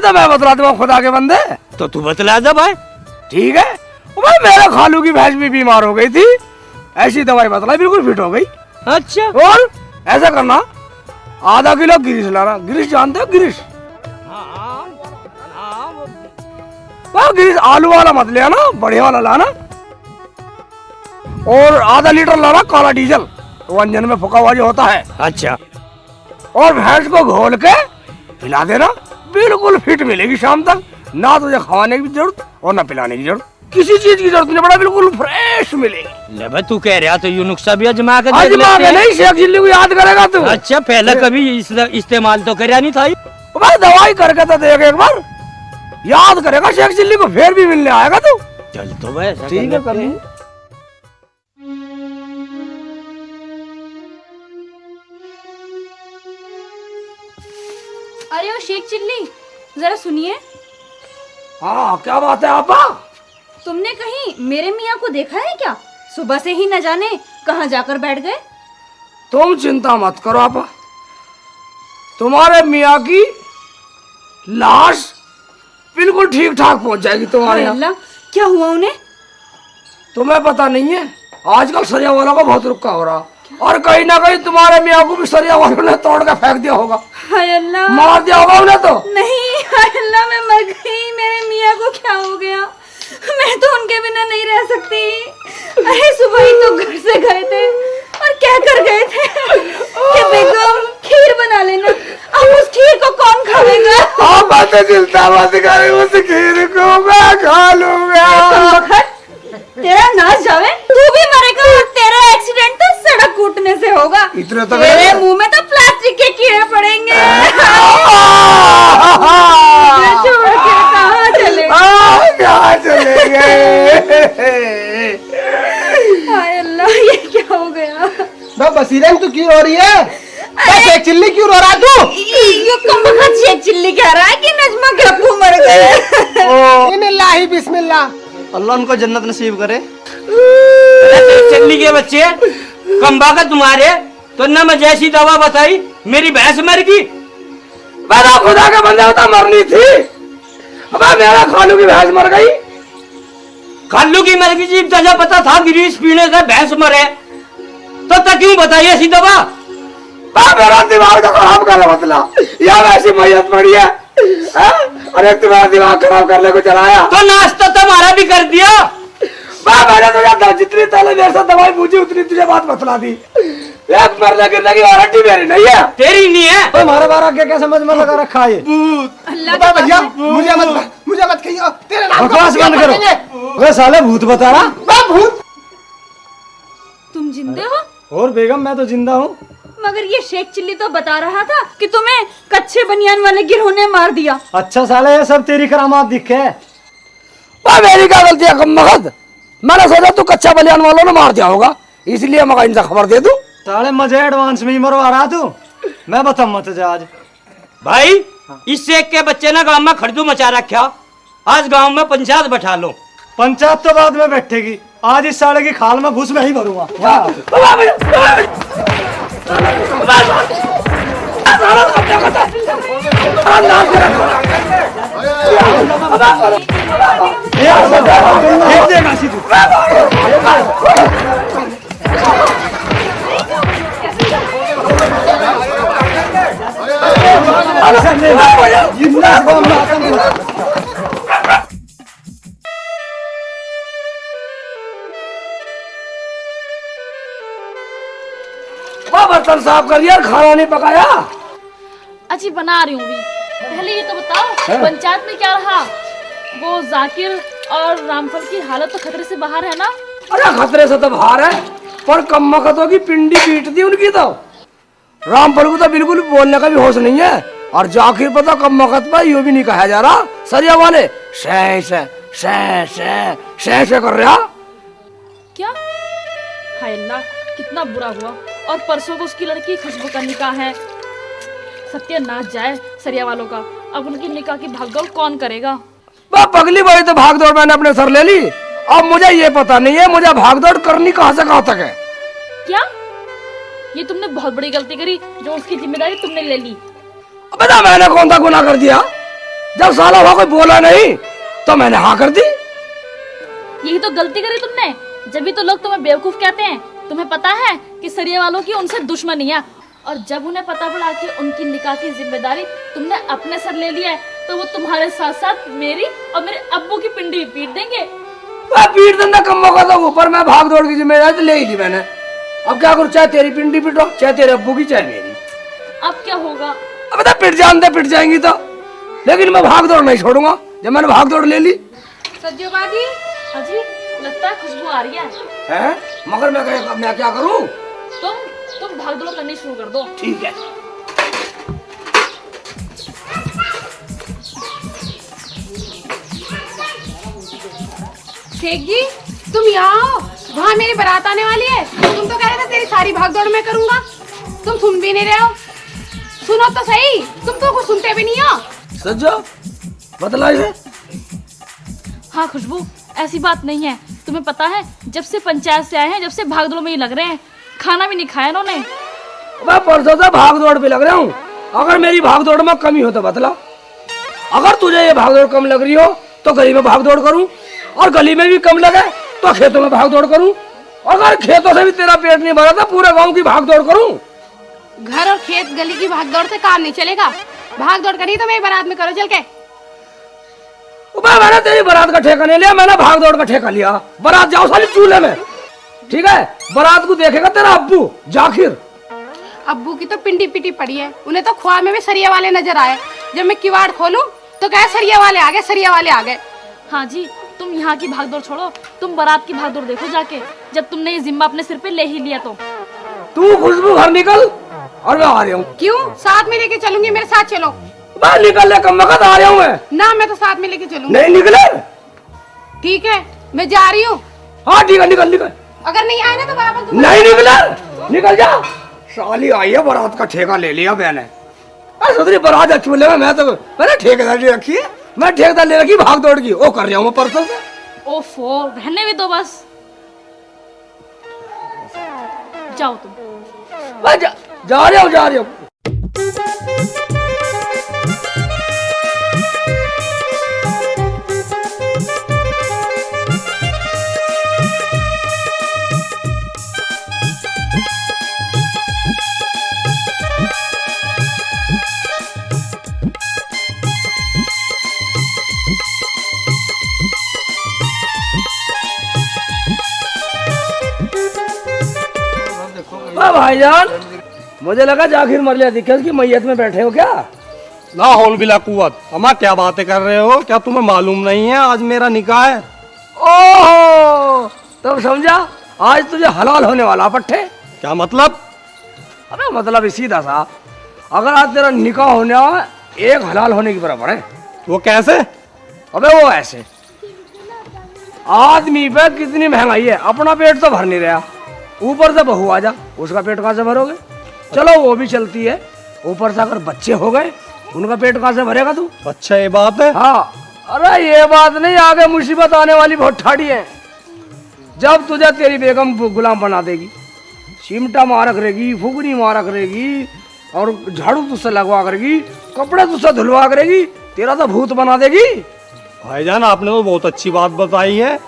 दवाई तो मैं बतला दूंगा खुदा के बंदे। तो तू बतला दे भाई। ठीक है भाई, मेरे खालू की भैंस भी बीमार हो गई थी, ऐसी दवाई बतलाई, बिल्कुल फिट हो गई। अच्छा, और ऐसा करना, आधा किलो गिरीश लाना। गिरीश जानते हो? गिरीश वो गिरीश आलू वाला मत ले आना, बढ़िया वाला लाना। और आधा लीटर लाना काला डीजल, वो इंजन में फुका हुआ जो होता है। अच्छा। और भैंस को घोल के पिला देना, बिल्कुल फिट मिलेगी शाम तक। ना तुझे खाने की जरूरत और ना पिलाने की जरूरत, किसी चीज की जरूरत नहीं पड़ा, बिल्कुल फ्रेश मिलेगी। ले भाई, तू कह रहा तो यू नुस्खा भी आजमा के देख आजमा लेते के हैं। नहीं, शेख चिल्ली को याद करेगा तू। अच्छा, पहले कभी इस्तेमाल तो करया नहीं था। भाई दवाई करके तो देख एक बार, याद करेगा शेख चिल्ली को, फिर भी मिलने आएगा तू। चल तो भाई, ऐसा ठीक है, कर ली। अरे ओ शेख चिल्ली, जरा सुनिए। हाँ क्या बात है आपा? तुमने कहीं मेरे मियाँ को देखा है क्या? सुबह से ही न जाने कहाँ जाकर बैठ गए। तुम चिंता मत करो आपा, तुम्हारे मियाँ की लाश बिल्कुल ठीक ठाक पहुंच जाएगी तुम्हारे यहाँ। अल्लाह, क्या हुआ उन्हें? तुम्हें पता नहीं है, आजकल सरिया वालों का बहुत रुक्का हो रहा, और कहीं ना कहीं तुम्हारे मियाँ को भी सरिया वालों ने तोड़ के फेंक दिया होगा, हाय अल्लाह। मार दिया होगा उन्हें तो। नहीं, हाय अल्लाह, मैं मर गई। मेरे मियाँ को क्या हो गया? मैं तो उनके बिना नहीं रह सकती। अरे सुबह ही तो घर से गए थे और कह कर गए थे कि बेगम खीर बना लेना। अब उस खीर को कौन खाएगा? आप चिंता मत करो, उस खीर को मैं खा लूंगा। तेरा नाच जावे, तू भी मरेगा और तेरा एक्सीडेंट तो सड़क कूटने से होगा। इतने तो तेरे मुंह में तो प्लास्टिक के कीड़े पड़ेंगे। छोड़ के कहाँ चले? कहाँ चले गए? हाय अल्लाह, ये क्या हो गया? बसीरन तू क्यों रो रही है? शेख चिल्ली क्यों रो रहा तू? ये कमबख्त शेख चिल्ली कह रहा है कि नजमा के अब्बू मर गए। इन्निल्लाही बिस्मिल्लाह, अल्लाह उनको जन्नत नसीब करे। चिल्ली के बच्चे कम्बा का तुम्हारे तो न मैं जैसी दवा बताई, मेरी भैंस मर गई। मेरा खुदा का बंदा होता मरनी थी, अब मेरा खालू की भैंस मर गई। खालू की मर गई जी, तुझे पता था गिरीश पीने से भैंस मरे, तो क्यों बताई ऐसी दवा? मेरा दिमाग तो खराब कर बदला, या वैसी मैयत पड़ी है। अरे तुम्हारा दिमाग खराब करने को चलाया तो नाश्ता तुम्हारा भी कर दिया। मैंने तो याद, जितनी पहले मेरे साथ दवाई पूछी उतनी तुझे बात बतला दी। एक मरने गिरने की वारंटी मेरी नहीं है, तेरी नहीं है। हमारा बारा क्या क्या समझ में लगा रखा है? अल्लाह बता भैया, मुझे मत कहियो, तेरे नाम का बकवास बंद करो। वे साले भूत बता रहा। मैं भूत? तुम जिंदे हो? और बेगम मैं तो जिंदा हूँ। मगर ये शेख चिल्ली तो बता रहा था कि तुम्हें कच्चे बनियान वाले गिरोह ने मार दिया। अच्छा साले, ये सब तेरी करामात दिखे। मेरी क्या गलती है कमबख्त? मैंने सोचा तू कच्चा बनियान वालों ने मार दिया होगा, इसलिए मैं इनसे खबर दे दूं। साले मजे एडवांस में ही मरवा रहा तू। मैं बता मत जा आज। भाई इस शेख के बच्चे ने गांव में खड़दू मचा रखा, आज गांव में पंचायत बैठा लो। पंचायत तो बाद में बैठेगी, आज इस साले की खाल में घुस में ही भरूंगा। बर्तन साफ कर दिया, खाना नहीं पकाया। अच्छी बना रही हूँ भी। पहले ये तो बताओ, पंचायत में क्या रहा? वो जाकिर और रामफल की हालत तो खतरे से बाहर है ना? अरे खतरे से तो बाहर है, पर कम्बख्तों की पिंडी पीट दी उनकी तो। रामफल को तो बिल्कुल बोलने का भी होश नहीं है, और जाकिर पर तो कम्बख्त पर यूं भी नहीं कहा जा रहा। सरिया वाले शे शे शे शे शे शे कर रहा। क्या? हाय अल्लाह, कितना बुरा हुआ। और परसों को उसकी लड़की खुशबू का निकाह है। सत्यानाश जाए सरिया वालों का। अब उनकी निकाह की भागदौड़ कौन करेगा? पगली बड़ी तो भागदौड़ मैंने अपने सर ले ली, अब मुझे ये पता नहीं है मुझे भागदौड़ करनी कहाँ से कहाँ तक है। क्या? ये तुमने बहुत बड़ी गलती करी, जो उसकी जिम्मेदारी तुमने ले ली। बता मैंने कौन सा गुनाह कर दिया? जब साला वहां कोई बोला नहीं तो मैंने हाँ कर दी। यही तो गलती करी तुमने, जब भी तो लोग तुम्हें बेवकूफ कहते हैं। तुम्हें पता है कि सरिया वालों की उनसे दुश्मनी है, और जब उन्हें पता पड़ा कि उनकी निकाह की जिम्मेदारी तुमने अपने सर ले लिया है, तो वो तुम्हारे साथ साथ मेरी और मेरे अब्बू की पिंडी भी पीट देंगे। पीट देना कम मौका था ऊपर, मैं भाग दौड़ की जिम्मेदारी तो ले ही ली मैंने। अब क्या करूं, चाहे तेरी पिंडी पिटो, चाहे तेरे अब्बू की, चाहे मेरी। अब क्या होगा? अब तो पिट जानते पिट जाएंगी तो, लेकिन मैं भाग दौड़ नहीं छोड़ूंगा जब मैंने भाग दौड़ ले ली। सज्जो बाजी, अजी लगता है खुशबू आ रही है। मगर मैं क्या करूं? तुम भाग दौड़ करनी शुरू कर दो। ठीक है। शेख जी, तुम यहाँ आओ। वहाँ मेरी बारात आने वाली है। तुम तो कह रहे थे तेरी सारी भागदौड़ मैं करूँगा। तुम सुन भी नहीं रहे हो। सुनो तो सही, तुम तो कुछ सुनते भी नहीं हो। सज्जो बतला इसे। हाँ खुशबू, ऐसी बात नहीं है। तुम्हें पता है, जब से पंचायत से आए हैं, जब से भागदौड़ में ही लग रहे हैं, खाना भी नहीं खाया इन्होंने। मैं परसों से भाग दौड़ पे लग रहा हूँ। अगर मेरी भाग दौड़ में कमी हो तो बतला। अगर तुझे ये भाग दौड़ कम लग रही हो तो गली में भाग दौड़ करूँ, और गली में भी कम लगे तो खेतों में भाग दौड़ करूँ। अगर खेतों से भी तेरा पेट नहीं भरा तो पूरे गांव की भाग दौड़ करूँ। घर और खेत गली की भागदौड़ से काम नहीं चलेगा। भागदौड़ करी तो मेरी बारात में करो चल के। मैंने तेरी बारात का ठेका नहीं लिया, मैंने भाग दौड़ का ठेका लिया। बारात जाओ साली चूल्हे में, ठीक है? बारात को देखेगा तेरा अब्बू जाकिर। अब्बू की तो पिंडी पिटी पड़ी है। उन्हें तो ख्वाब में भी सरिया वाले नजर आए। जब मैं किवाड़ खोलूं तो कहे सरिया वाले आ गए, सरिया वाले आ गए। हाँ जी, तुम यहाँ की भागदौड़ छोड़ो, तुम बारात की भागदौड़ देखो जाके। जब तुमने ये जिम्मा अपने सिर पे ले ही लिया तो। तू खुशबू घर निकल, और मैं आ रहा हूँ। क्यों? साथ में लेके चलूंगी, मेरे साथ चलो। मैं निकल ले कम वक्त आ रहा हूँ मैं। ना, मैं तो साथ में लेके चलूंगी। नहीं निकले? ठीक है, मैं जा रही हूँ। हाँ ठीक है, निकल निकल। अगर नहीं आए ना तो वापस। नहीं निकले, निकल जा। साली आई है, बारात का ठेका ले लिया मैंने। सुधरी बारात चूल्हे में, मैंने ठेकेदारी रखी है। मैं ठेकेदार ले रखी भाग दौड़ की, वो कर रहा हूँ मैं परसों से। ओफो, रहने भी दो बस। जाओ तुम। मैं जा रहा हूँ। भाईजान, मुझे लगा जाखिर मर लिया दिक्कत की मैयत में बैठे हो क्या? ना हौल बिला कुवत। अम्मा क्या बातें कर रहे हो? क्या तुम्हें मालूम नहीं है आज मेरा निकाह है? ओहो, तब समझा आज तुझे हलाल होने वाला पट्टे। क्या मतलब? अबे मतलब सीधा सा, अगर आज तेरा निकाह होने वाला एक हलाल होने की बराबर है। वो कैसे? अबे वो ऐसे, आदमी पे कितनी महंगाई है, अपना पेट तो भर नहीं रहा, ऊपर से बहू आ जा, उसका पेट कहाँ से भरोगे? चलो वो भी चलती है, ऊपर से अगर बच्चे हो गए उनका पेट कहाँ से भरेगा तू? अच्छा ये बात है। हाँ, अरे ये बात नहीं, आगे मुसीबत आने वाली बहुत ठाड़ी है। जब तुझे तेरी बेगम गुलाम बना देगी, चिमटा मारा करेगी, फुगनी मारा करेगी, और झाड़ू तुझसे लगवा करेगी, कपड़े तुझसे धुलवा करेगी, तेरा तो भूत बना देगी। भाईजान आपने तो बहुत अच्छी बात बताई है।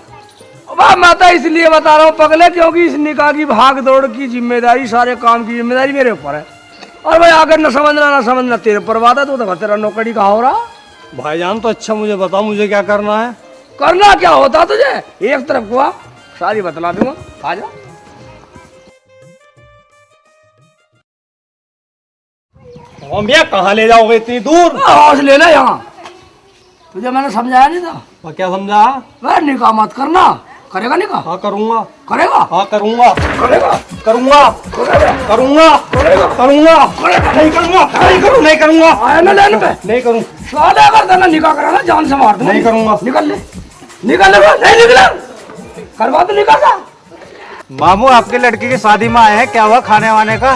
अब मैं तो इसलिए बता रहा हूँ पगले, क्योंकि इस निकाह की भाग दौड़ की जिम्मेदारी, सारे काम की जिम्मेदारी मेरे ऊपर है। और भाई अगर न समझना तेरे पर बात है, तो तेरा नौकरी कहाँ हो रहा। भाईजान तो अच्छा मुझे बताओ, मुझे क्या करना है? करना क्या होता तुझे? एक तरफ को आ, सारी बतला दूंगा, आ जा। भैया कहाँ ले जाओगे इतनी दूर? हौस लेना यहाँ, तुझे मैंने समझाया नहीं था? मैं क्या समझा? वह निकाह मत करना। करेगा निकाह? हाँ करूँगा। करेगा? हाँ करूँगा। करेगा? करूँगा। करूँगा। करूँगा। नहीं करूँगा। नहीं करूँगा। आया ना लेने पे? नहीं करूँ। सादा अगर तेरा निकाह कराना जान से मार दूंगा। नहीं करूँगा। निकल ले, निकल ले, नहीं निकला करवा तो निकाह का। मामू आपके लड़के की शादी में आए हैं, क्या हुआ खाने वाने का?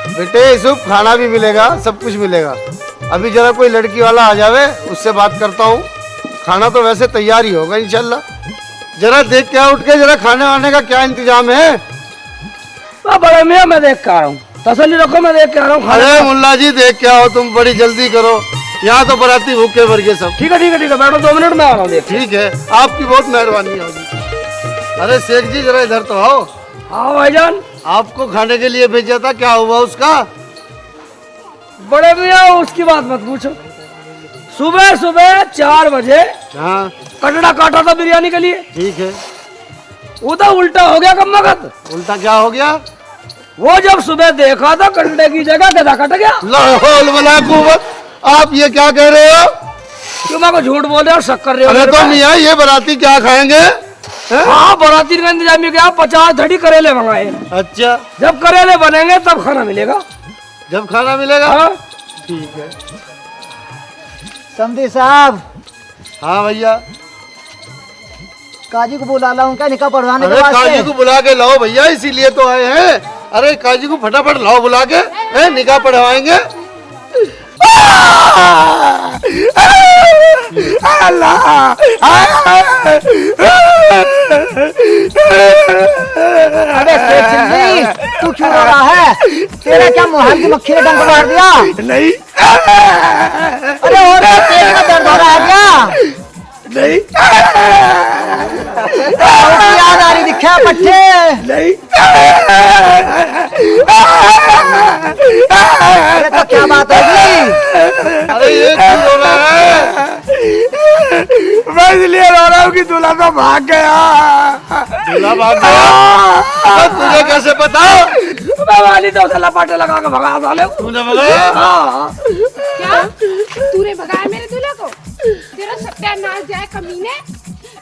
बेटे सब खाना भी मिलेगा, सब कुछ मिलेगा। अभी जरा कोई लड़की वाला आ जावे, उससे बात करता हूँ। खाना तो वैसे तैयार ही होगा इंशाल्लाह। जरा देख के उठ के, जरा खाने वाने का क्या इंतजाम है? बड़े मैं देख के आ रहा हूँ, तसल्ली रखो, मैं देख के आ रहा हूँ। अरे मुल्ला जी देख के आओ, तुम बड़ी जल्दी करो। यहाँ तो बराती भूखे मर गए सब। ठीक है ठीक है ठीक है, बैठो 2 मिनट में आ रहा हूँ। देख ठीक है, आपकी बहुत मेहरबानी होगी। अरे शेख जी जरा इधर तो आओ। हाँ भाईजान। आपको खाने के लिए भेजा था, क्या हुआ उसका? बड़े भैया उसकी बात मत पूछो। सुबह सुबह 4 बजे हाँ कटड़ा काटा था बिरयानी के लिए, ठीक है। उधर उल्टा हो गया कम्मगत। उल्टा क्या हो गया? वो जब सुबह देखा था कंडे की जगह गधा कट गया। लाहौल वला कुव्वत, आप ये क्या कह रहे हो? क्यों मैं को झूठ बोल रहे हो, शक कर रहे हो? अरे तो मियाँ ये बराती क्या खाएंगे? हाँ बराती का इंतजाम किया, 50 धड़ी करेले मंगाए। अच्छा, जब करेले बनेंगे तब खाना मिलेगा। जब खाना मिलेगा? हाँ ठीक है। समधी साहब, हाँ भैया। काजी को बुला लाऊं क्या निकाह पढ़वाने के अरे वास्ते? काजी को बुला के लाओ भैया, इसीलिए तो आए हैं। अरे काजी को फटाफट लाओ बुला के, निकाह पढ़वाएंगे। अबे शेख सिंधी, तू क्यों रो रहा है? तेरा क्या मोहल की मक्खी ने डंक मार दिया? नहीं अरे और क्या पेट में दर्द हो रहा है क्या? नहीं याद आ रही दिखा पट्टे? नहीं। अरे तो क्या बात होगी? अरे ये क्यों रो रहा है? मैं इसलिए रो रहा हूँ कि दूल्हा तो भाग गया। दूल्हा भाग गया? तो तुझे कैसे पता? मैं वाली तो उसे लपाटे लगा के भगा साले को। तूने भगाया? हाँ। क्या तूने भगाया मेरे दूल्हे को? तेरा सत्यानाश जाए कमीने,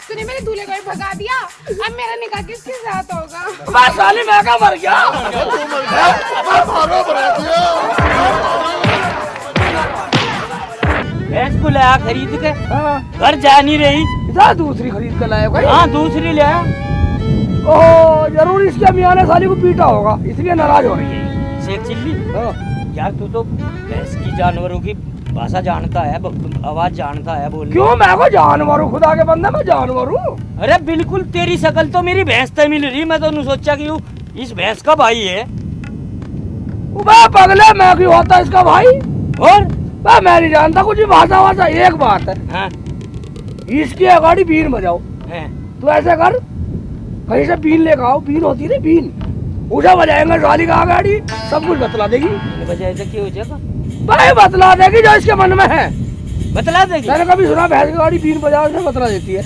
तूने मेरे दूल्हे को ही भगा दिया। अब मेरा निकाह किसके साथ होगा? मैं साली मैं क्या मर गया? भैंस को लाया खरीद के, घर जा नहीं रही। जा दूसरी खरीद कर लाया कोई? हाँ दूसरी ले आया। ओह जरूर इसके मियाँ ने साली को पीटा होगा, इसलिए नाराज हो रही है। शेख चिल्ली, यार तू तो भैंस की जानवरों की भाषा जानता है, आवाज जानता है बोलने। क्यों मैं को जानवर हूँ, खुदा के बंदे मैं जानवर हूँ। अरे बिल्कुल तेरी शकल तो मेरी भैंस से मिल रही। मैं तो नहीं सोचा कि इस भैंस का भाई है। मैं पगले मैं क्यों होता इसका भाई? और मैं नहीं जानता कुछ भी भाषा वाषा। एक बात है, हाँ इसकी अगाड़ी बीन बजाओ। है। तू ऐसे कर, कहीं से बीन लेकर आओ। बीन होती है बीन, उसे बजाएंगे साली का अगाड़ी, सब कुछ बतला देगी। बजाय तो क्या हो जाएगा? भाई बतला देगी जो इसके मन में है। बतला देगी? मैंने कभी सुना भैंस की गाड़ी बीन बजाओ से बतला देती है।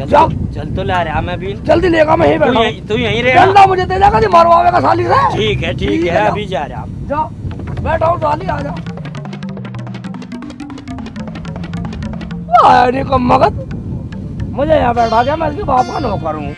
जाओ चल तो ला रहा मैं भी। जल्दी लेगा, मैं यहीं बैठा हूँ। तू यहीं रहेगा? डंडा मुझे दे देगा, मारवाएगा साली से। ठीक है अभी जा रहा। जाओ बैठा हूँ, साली आ जाओ। आया नहीं कम मगत, मुझे यहाँ बैठा गया, मैं इसके बाप का नौकर हूँ।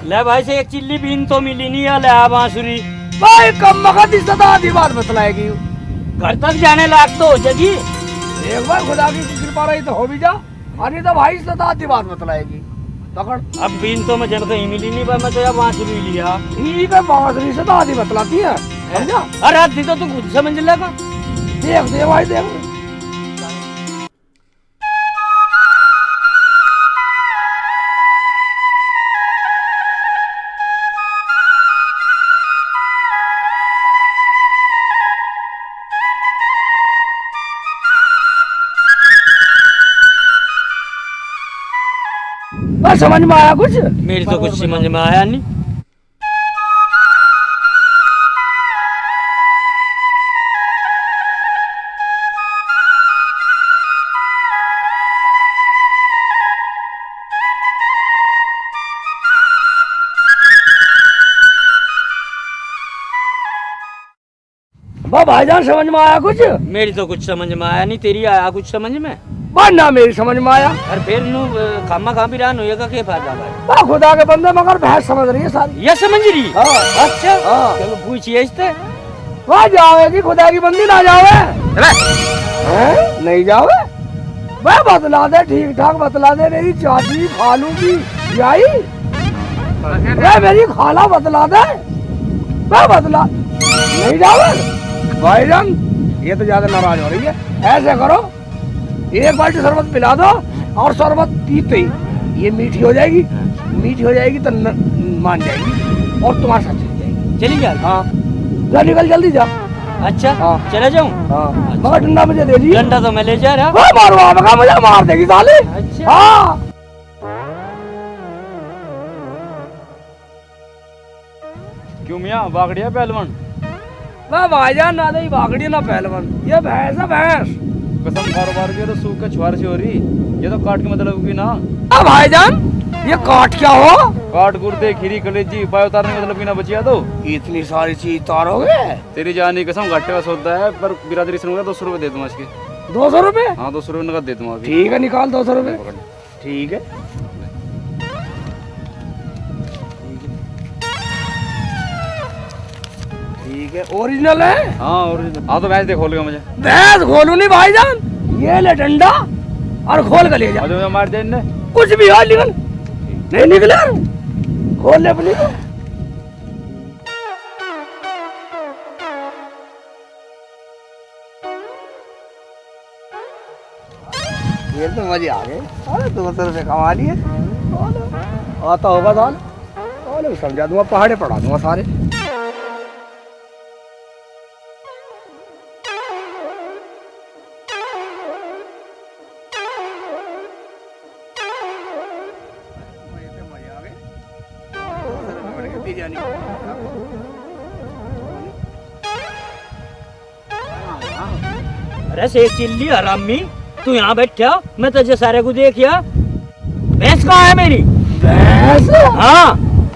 ले भाई से एक चिल्ली बीन तो मिली नहीं है। ले आ बांसुरी। भाई कम मगत इस आधी बात बतलाएगी। घर तक जाने लायक तो हो जाएगी। एक बार खुदा की कृपा रही तो हो भी जा, अरे तो भाई इस आधी बात बतलाएगी। पकड़। अब बीन तो मुझे कहीं मिली नहीं भाई, मैं तो यार बांसुरी लिया। ठीक है, बांसुरी से तो आधी बतलाती है, समझा? अरे आधी तो तू खुद समझ लेगा। देख दे भाई देख। समझ में आया कुछ? मेरी तो कुछ समझ में आया नहीं। भाईजान समझ में आया कुछ? मेरी तो कुछ समझ में आया नहीं, तेरी आया कुछ समझ में? ना मेरी समझ में आया। और फिर नु खामा खा भी रान होएगा, क्या फायदा भाई? खुदा के बंदे मगर भैंस समझ रही है सारी। ये समझ रही? अच्छा हाँ। चलो पूछिए इससे। वहाँ जाओगी खुदा की बंदी, ना जाओगे? नहीं जाओगे? वह बतला दे, ठीक ठाक बतला दे। मेरी चाची खालू की यही मेरी खाला बतला दे, वह बतला। नहीं जाओगे भाईजान, ये तो ज्यादा नाराज हो रही है। ऐसे करो, एक बाल्टी शरबत पिला दो और शरबत पीते ही ये मीठी हो जाएगी, मीठी हो जाएगी तो मान जाएगी और तुम्हारे साथ चली जाएगी। चली जा। हाँ जा, निकल जल्दी जा। अच्छा हाँ। चले जाऊं? हाँ मगर डंडा मुझे दे दी। डंडा तो मैं ले जा रहा। मारो आपका, मुझे मार देगी साले। अच्छा। हाँ क्यों मियाँ बागड़िया पहलवान? मैं भाईजान ना दे भागड़ी ना पहलवान, ये भैंस है भैंस। कसम कारोबार की तो सूख के छुआर से हो रही, ये तो काट के मतलब की ना। भाईजान ये काट क्या हो? काट गुर्दे खीरी कलेजी पाय उतारने का मतलब की ना बचिया तो इतनी सारी चीज उतारोगे? तेरी जानी कसम घाटे का सौदा है, पर बिरादरी सुनूंगा 200 रुपए दे दूंगा इसके। 200 रुपए? हाँ 200 रुपए नकद दे दूंगा अभी। ठीक है निकाल 200 रुपए। ठीक है ठीक है, ओरिजिनल है। हाँ और हाँ तो भैंस दे खोल गया मुझे। भैंस खोलू नहीं भाईजान, ये ले डंडा और खोल कर ले जा। मुझे मार दे इनने। कुछ भी हो निकल नहीं निकले, खोल ले अपनी। ये तो मजे आ गए। अरे 200 रुपये कमा लिए। आता होगा साल और समझा दूंगा, पहाड़े पढ़ा दूंगा सारे। अरे शेख चिल्ली हरामी, तू यहाँ बैठा, मैं तुझे सारे को देखिया। भैंस कहाँ है मेरी? भैंस? हाँ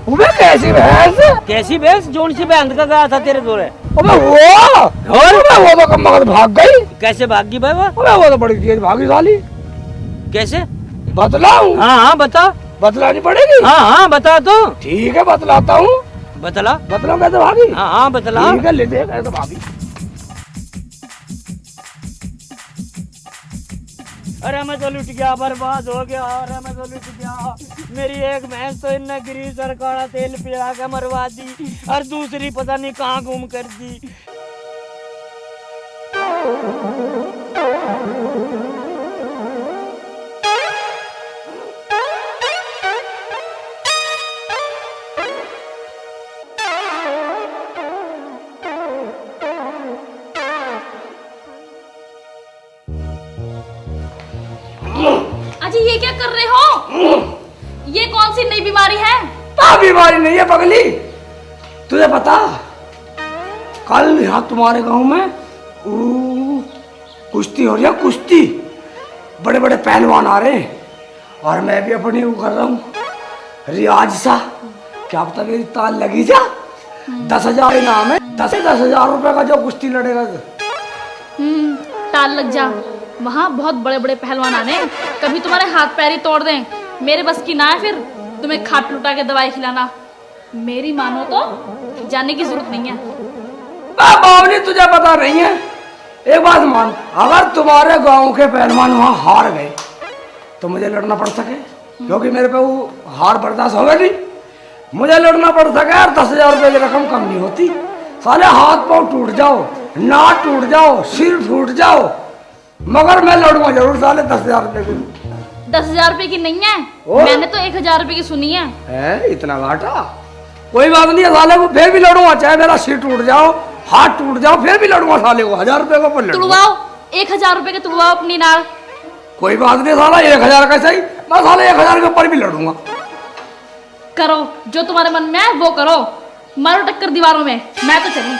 अबे कैसी भैंस? कैसी भैंस? जोन सी बैंड का गया था तेरे दोरे। अबे वो तो कम वक्त भाग गई। कैसे भागी भाई वो? अबे वो तो बड़ी तेज भागी साली। कैसे बतलाऊं? हाँ हाँ बता। बतलानी पड़ेगी? हाँ हाँ बता तो। ठीक है बतलाता हूँ। बतला। बतलाऊं कैसे भागी? हाँ हाँ बतला। ठीक है ले दे कैसे भागी। अरे मैं तो लुट गया, बर्बाद हो गया। अरे मैं तो लुट गया, मेरी एक भैंस तो इनने गिरी सरकारा तेल पिला के मरवा दी और दूसरी पता नहीं कहाँ घूम कर दी। अजी ये क्या कर रहे हो? ये कौन सी नई बीमारी है? बीमारी नहीं है पगली, तुझे पता कल यहाँ तुम्हारे गांव में कुश्ती हो रही है। कुश्ती बड़े बड़े पहलवान आ रहे हैं और मैं भी अपनी वो कर रहा हूँ रियाज सा। क्या पता मेरी ताल लगी जा। 10,000 इनाम है। 10,000 रुपए का जो कुश्ती लड़ेगा। टाल लग जा, वहाँ बहुत बड़े बड़े पहलवान आने, कभी तुम्हारे हाथ पैर ही तोड़ दें। मेरे बस की ना है फिर तुम्हें खाट लुटा के दवाई खिलाना। मेरी मानो तो जाने की जरूरत नहीं है। बावली तुझे पता नहीं है, एक बात मान, अगर तुम्हारे गांव के पहलवान वहां हार गए तो मुझे लड़ना पड़ सके, क्योंकि मेरे पे वो हार बर्दाश्त होगा नहीं। मुझे लड़ना पड़ सके और 10,000 रुपए की रकम कम नहीं होती। साले हाथ पांव टूट जाओ, नाक टूट जाओ, सिर फूट जाओ, मगर मैं लड़ूंगा जरूर साले 10,000 रुपए की। 10,000 रुपए की नहीं है, मैंने तो 1,000 रुपए की सुनी है। इतना घाटा? कोई बात नहीं है साले को, फिर भी लड़ूंगा, चाहे मेरा सिर टूट जाओ, हाथ टूट जाओ, फिर भी लड़ूंगा साले को। 1,000 रुपए को पर लड़ूंगा। तुड़वाओ 1,000 रुपए के, तुड़वाओ अपनी नाड़। कोई बात नहीं साला, 1,000 का सही, मैं साले 1,000 के ऊपर भी लड़ूंगा। करो जो तुम्हारे मन में है वो करो, मारो टक्कर दीवारों में, मैं तो चली।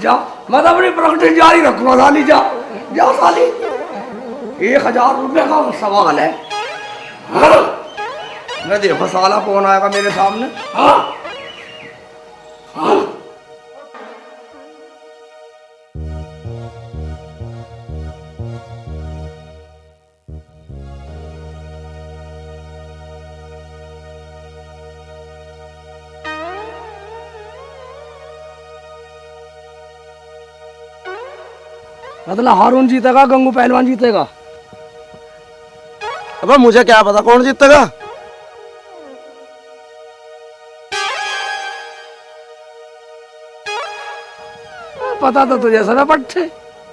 जा, मैं तो अपनी प्रैक्टिस जारी रखूंगा साली। जा जा साली, 1,000 रुपए का सवाल है। मैं देखो साला कौन आएगा मेरे सामने। हाँ मतलब हारून जीतेगा, गंगू पहलवान जीतेगा। अबे मुझे क्या पता कौन जीतेगा। पता तो तुझे सब पट थे,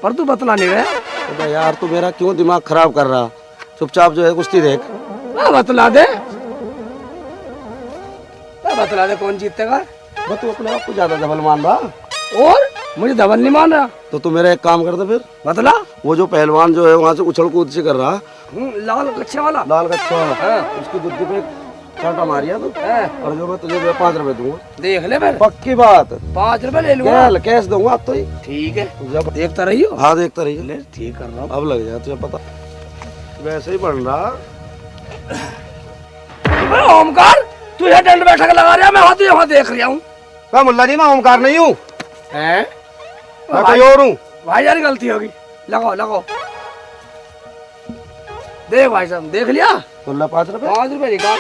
पर तू बतला नहीं रहा। अबे यार तू मेरा क्यों दिमाग खराब कर रहा? चुपचाप जो है कुश्ती देख। बतला दे, बतला दे कौन जीतेगा। बस तू अपने आप को ज्यादा डबल मान रहा, और मुझे डबल नहीं मान रहा। तो तू मेरा एक काम कर दे फिर। बतला। वो जो पहलवान जो है वहाँ से उछल कूद से कर रहा, लाल कच्छे वाला, लाल कच्छा वाला, उसकी बुद्धि पे चाटा मारिया तू, और जो मैं तुझे 5 रुपए दूंगा। देख ले फिर, पक्की बात। 5 रुपए ले लूंगा, कैश दूंगा अब तो ही। ठीक है, देखता रहियो। हाँ देखता रहिए। ले ठीक कर रहा हूँ। अब लग जाए तुझे पता, वैसे ही बन रहा। ओमकार तुझे दंड बैठक लगा रहा, मैं तुझे वहाँ देख रहा हूँ। मैं मुल्ला जी, मैं ओमकार नहीं हूँ, मैं कोई और हूँ। भाई यार गलती होगी, लगाओ लगाओ। देख भाई साहब, देख लिया। मुल्ला 5 रुपए, 5 रुपए निकाल।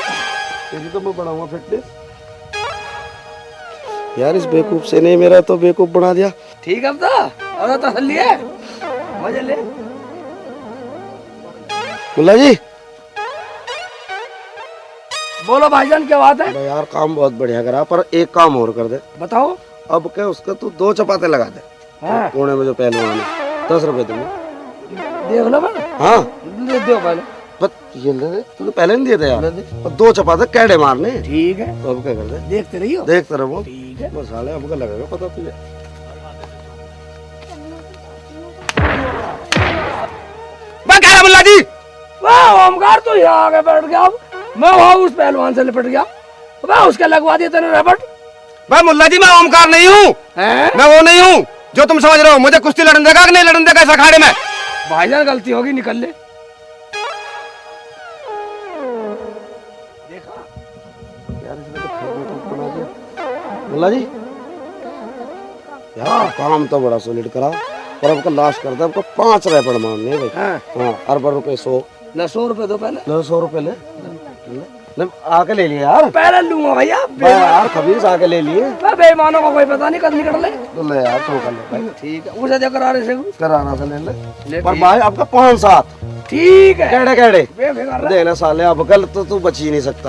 तेरी तो मैं बनाऊंगा फिटनेस। यार इस बेवकूफ से नहीं, मेरा तो बेवकूफ बना दिया। ठीक है, अब तो तसल्ली है, मजे ले। मुल्ला जी बोलो भाईजान, क्या बात है? अरे यार काम बहुत बढ़िया करा, पर एक काम और कर दे। बताओ। अब क्या उसका तू 2 चपाते लगा दे। हाँ। कोने में जो पहलवान है 10 रुपए दूंगा। देख लो मैंने। हाँ दो पहले। बस ये ले दे, तू तो पहले नहीं दिए थे यार। और 2 चपाते कैडे मारने। ठीक है, तो अब क्या कर दे? देखते रहियो। देखते रहो। ठीक है, बस साले अब क्या लगेगा पता तुझे। मुल्ला जी, वाह ओमकार तू यहाँ आके बैठ गया। अब मैं वहाँ उस पहलवान से लिपट गया, मैं उसके लगवा दिया तेरे रबट। भाई मुल्ला जी मैं ओमकार नहीं हूँ, मैं वो नहीं हूँ जो तुम समझ रहे हो। मुझे कुश्ती लड़ने देगा कि नहीं लड़ने देगा इस अखाड़े में? भाईजान गलती होगी, निकल ले। देखा यार इसने तो फिर बेवकूफ बना दिया। मुल्ला जी यार काम तो बड़ा सॉलिड करा, पर अब का लास्ट कर दे। अब 5 रैपड़ मारने हैं भाई। हाँ अरब रुपए 100। ले 100 रुपए दो पहले। ले 100 रुपए ले, आके ले लिए यार। पहले लूंगा भैया। यार खबीस आके ले लिए। बेईमानों का कोई पता नहीं, कद निकल ले। तो ले यार तो कर ले भाई। ठीक है, उसे दे करारे से कराना से ले ले। पर भाई आपका 5-7 ठीक है। कैडे कैडे बेफिक्र देख ले साले, अब कल तो तू बच ही नहीं सकता।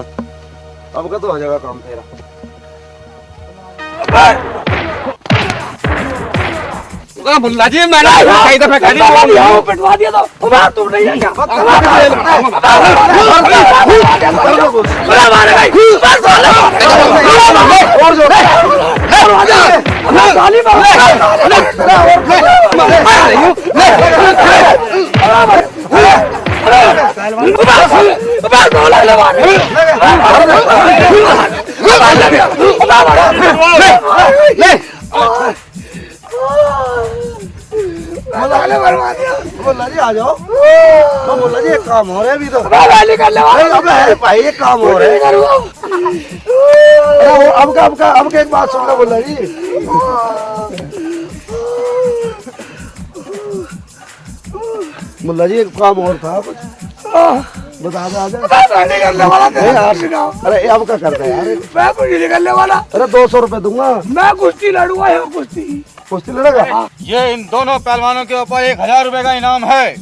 अब का तो हो जाएगा काम तेरा। मुल्ला जी मैंने कई दफे कह दिया, पिटवा दिया तो मार तू नहीं है क्या? मुल्ला जी आ जाओ। मुल्ला जी एक काम हो रहा है अभी तो। अबे भाई एक काम हो रहा है। अब का एक बात सुन लो मुल्ला जी। मुल्ला जी एक काम और था कुछ, बता दे। अरे अब क्या करते यार? मैं कुछ नहीं करने वाला। अरे 200 रुपए दूंगा। मैं कुश्ती लड़ूंगा, यहाँ कुश्ती लड़ेगा। ये इन दोनों पहलवानों के ऊपर 1000 रुपए का इनाम है।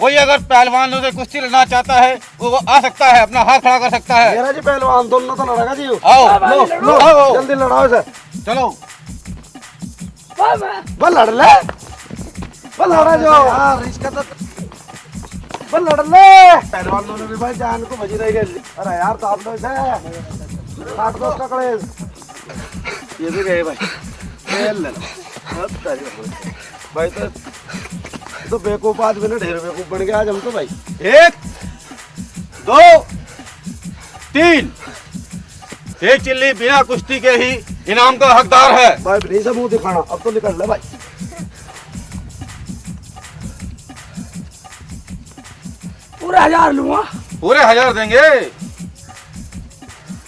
कोई अगर पहलवान से कुश्ती लड़ना चाहता है वो आ सकता है, अपना हाथ खड़ा कर सकता है। मेरा जी पहलवान दोनों तो लड़ेगा जी। आओ लो जल्दी लड़ाओ इसे। चलो बस लड़ ले, बस लड़ा जो यार इसका तो बस लड़ ले। पहलवान दोनों भी भाई जान को बजी रही गई। अरे यार तो आप लोग इसे 7 दोस्त का कड़े ये भी गए भाई। खेल ले भाई। तो बेवकूफ आदमी ने ढेर बेवकूफ बन गया आज हम तो भाई। 1 2 3 एक चिल्ली बिना कुश्ती के ही इनाम का हकदार है। भाई नहीं से मुंह दिखाना, अब तो निकल ले भाई। पूरे 1000 लूंगा। पूरे 1000 देंगे।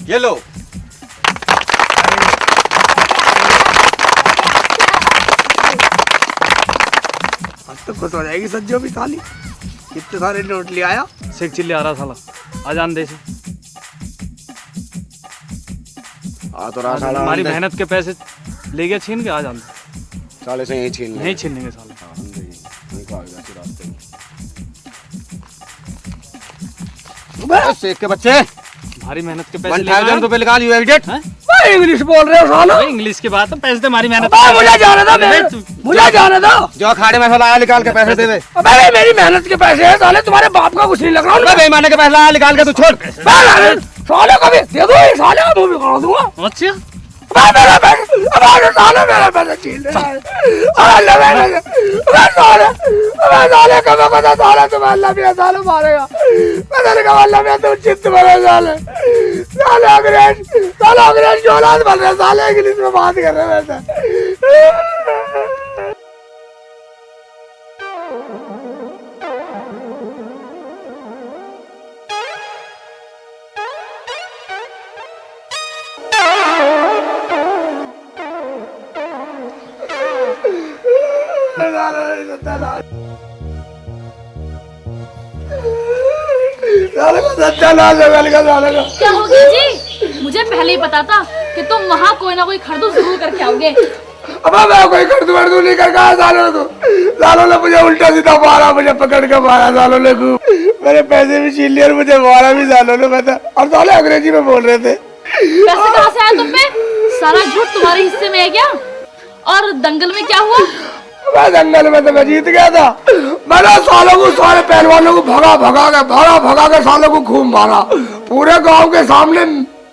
ये लो। तो खुश हो जाएगी सज्जो भी साली, इतने सारे नोट ले आया। शेख चिल्ली आ रहा साला, आ जान दे से। तो साला हमारी मेहनत के पैसे ले गया छीन के, आ जान दे। साले से यही छीन नहीं छीनेंगे साले। शेख के बच्चे हमारी मेहनत के पैसे ले 1000 रुपए निकाल। यू एविडेंट अबे इंग्लिश बोल रहे हो सालो? इंग्लिश की बात, पैसे तो हमारी मेहनत। अबे मुझे जाने दो, मुझे जाने दो। जो अखाड़े में फैलाया निकाल के पैसे दे दे। अबे मेरी मेहनत के पैसे हैं साले, तुम्हारे बाप का कुछ नहीं लग रहा। बेईमाने के पैसा निकाल के तू छोड़। साले कभी दे दो, ये साले मुंह भी कर दूंगा। अच्छा मेरा पैसे, अबे साले मेरे पैसे छीन ले। अल्लाह मेरे, अबे साले कब पता साले तुम्हें अल्लाह भी साले मारेगा। मैं कहा अल्लाह भी तुम चित्त मरे साले। साले अंग्रेज जो औलाद बन रहे साले, इंग्लिश में बात कर रहे हैं वैसे। क्या हो गया जी? मुझे पहले ही पता था कि तुम वहाँ कोई ना कोई खरदू जरूर करके आओगे। अब मैं कोई खरदू वर्दू नहीं कर कहा सालों को। सालों ने मुझे उल्टा सीधा मारा, मुझे पकड़ के मारा सालों ने को। मेरे पैसे भी छीन लिए और मुझे मारा भी सालों ने, बता। और साले अंग्रेजी में बोल रहे थे। पैसे कहाँ से आया तुम पे? सारा झूठ तुम्हारे हिस्से में है क्या? और दंगल में क्या हुआ? मैं दंगल में तो मैं जीत गया था। मैंने सालों को, सारे पहलवानों को भगा के सालों को खूब मारा। पूरे गांव के सामने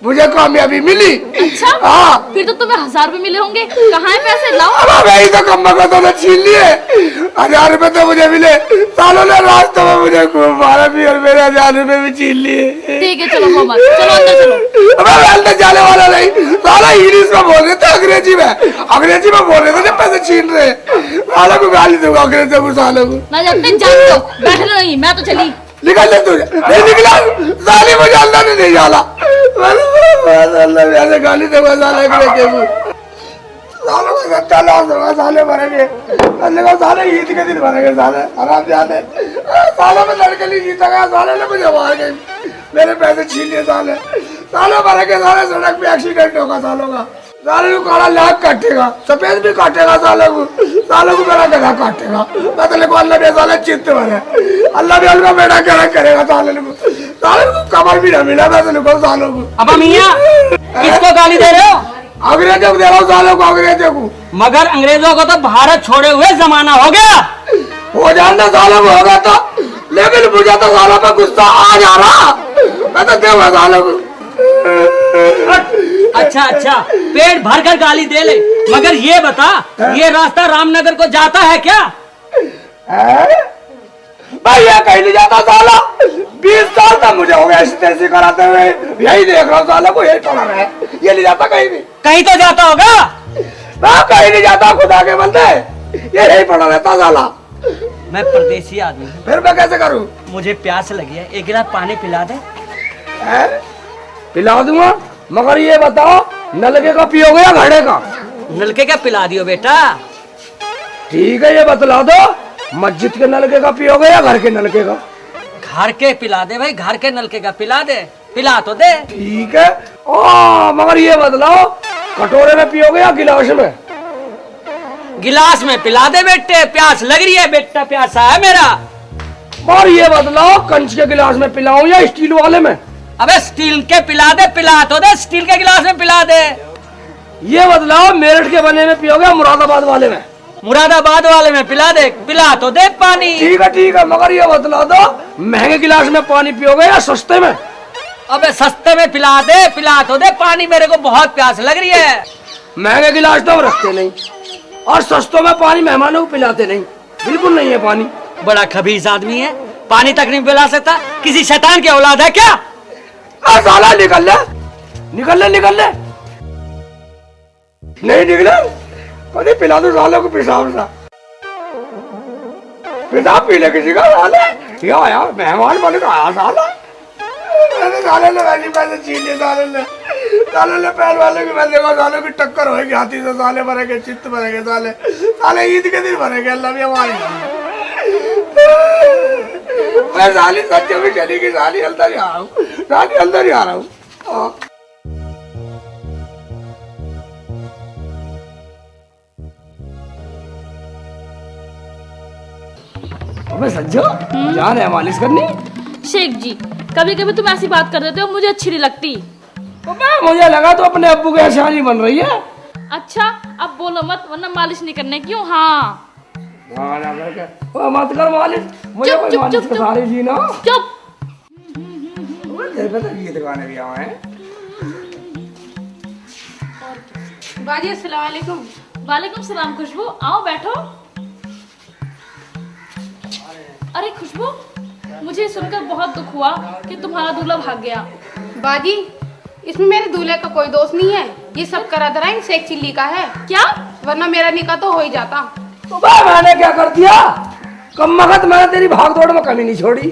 मुझे कामयाबी मिली। अच्छा हाँ, फिर तो तुम्हें 1000 रुपए मिले होंगे। कहाँ है पैसे? लाओ। अब वही तो कम तो ने छीन लिए। 1000 रुपए तो मुझे मिले, सालों ने रास्ते में मुझे खूब मारा भी और मेरे 1000 रुपए भी छीन लिए। ठीक है चलो मोहम्मद, चलो अंदर चलो। अब मैं अंदर जाने वाला नहीं, साला इंग्लिश में बोल रहे थे, अंग्रेजी में बोल रहे थे जब पैसे छीन रहे। सालों को गाली दूंगा अंग्रेजों को, सालों को ना जाते जान दो, बैठना नहीं, मैं तो चली। निकल ले तुझे, नहीं निकला साली, मुझे अंदर नहीं जाला। ऐसे गाली दूंगा साले को, सालों को सच्चा लॉस होगा, साले मरेंगे। साले ईद के दिन मरेंगे साले, आराम जाते। सालों में लड़के नहीं जीता गया, साले ने मुझे मार गई, मेरे पैसे छीन लिए साले। सालों मरेंगे साले, सड़क पे एक्सीडेंट होगा सालों का। साले को काला लाख काटेगा, सफेद भी काटेगा सालों को मेरा गधा काटेगा। मैं तो लिखो अल्लाह भी साले चित्त बने, अल्लाह भी उनका बेटा क्या करेगा साले को कमर भी न मिला। मैं तो लिखो सालों को। अब मियाँ किसको गाली दे रहे हो? अंग्रेजों को दे रहा हूँ सालों को, अंग्रेजों को। मगर अंग्रेजों को तो भारत छोड़े हुए जमाना हो गया। हो जाना सालों को होगा तो, लेकिन मुझे तो सालों पे गुस्सा आ जा रहा। मैं तो दूंगा सालों को। अच्छा पेट भर कर गाली दे ले, मगर ये बता ये रास्ता रामनगर को जाता है क्या? भाई ये कहीं नहीं जाता साला, 20 साल तक मुझे हो गया ऐसी कराते हुए, यही देख रहा हूँ सालों को, यही पड़ा रहा है, ये नहीं जाता कहीं भी। कहीं तो जाता होगा। मैं कहीं नहीं जाता, खुदा के बंदे, ये यही पड़ा रहता साला। मैं परदेसी आदमी हूँ, फिर मैं कैसे करूँ? मुझे प्यास लगी है, एक गिलास पानी पिला दे। पिला दूंगा, मगर ये बताओ नलके का पियोगे या घड़े का? नलके का पिला दियो बेटा। ठीक है, ये बतला दो, मस्जिद के नलके का पियोगे या घर के नलके का? घर के पिला दे भाई, घर के नलके का पिला दे, पिला तो दे। ठीक है, मगर ये बतलाओ कटोरे में पियोगे या गिलास में? गिलास में पिला दे बेटे, प्यास लग रही है बेटा, प्यासा है मेरा। और ये बतलाओ कंच के गिलास में पिलाऊं या स्टील वाले में? अबे स्टील के पिला दे, पिला तो दे, स्टील के गिलास में पिला दे। ये बतलाओ मेरठ के बने में पियोगे या मुरादाबाद वाले में? मुरादाबाद वाले में पिला दे, पिला तो दे पानी। ठीक है, मगर ये बतला दो महंगे गिलास में पानी पियोगे या सस्ते में? अबे सस्ते में पिला दे, पिला तो दे पानी, मेरे को बहुत प्यास लग रही है। महंगे गिलास तो हम रखते नहीं, और सस्तों में पानी मेहमानों को पिलाते नहीं, बिल्कुल नहीं है पानी। बड़ा खबीस आदमी है, पानी तक नहीं पिला सकता, किसी शैतान की औलाद है क्या? साला निकल ले नहीं निकले, कभी पिला दो सालों को पेशाब पी ले किसी का साले। या मेहमान बने तो आया साला, साले ने वैसी पैसे छीन लिए, साले ने पहल वाले की पैसे को, सालों की टक्कर होगी हाथी से, साले भरेंगे, चित्त भरेंगे साले ईद के दिन भरेंगे, अल्लाह भी हमारी। मैं साली सच में चली गई, साली अंदर ही आ रहा हूँ। अबे सज्जो, जान है मालिश करनी? शेख जी कभी कभी तुम ऐसी बात कर देते हो, मुझे अच्छी नहीं लगती। मुझे लगा तो अपने अब्बू के शादी बन रही है। अच्छा अब बोलो मत वरना मालिश नहीं करने क्यों। हाँ वो मत कर मालिश, मुझे चुप, कोई चुप, मालिश चुप, के चुप। सारे जी ना। चुप। तेरे पे तो गीत गाने भी आए हैं। बाजी अस्सलाम वालेकुम। वालेकुम सलाम खुशबू, आओ बैठो। अरे खुशबू, मुझे सुनकर बहुत दुख हुआ कि तुम्हारा दूल्हा भाग गया। बाजी इसमें मेरे दूल्हे का कोई दोष नहीं है, ये सब करा धरा इन शेख चिल्ली का है। क्या? वरना मेरा निकाह तो हो ही जाता। तो भाई मैंने क्या कर दिया? कम वक्त मैंने तेरी भाग दौड़ में कमी नहीं छोड़ी।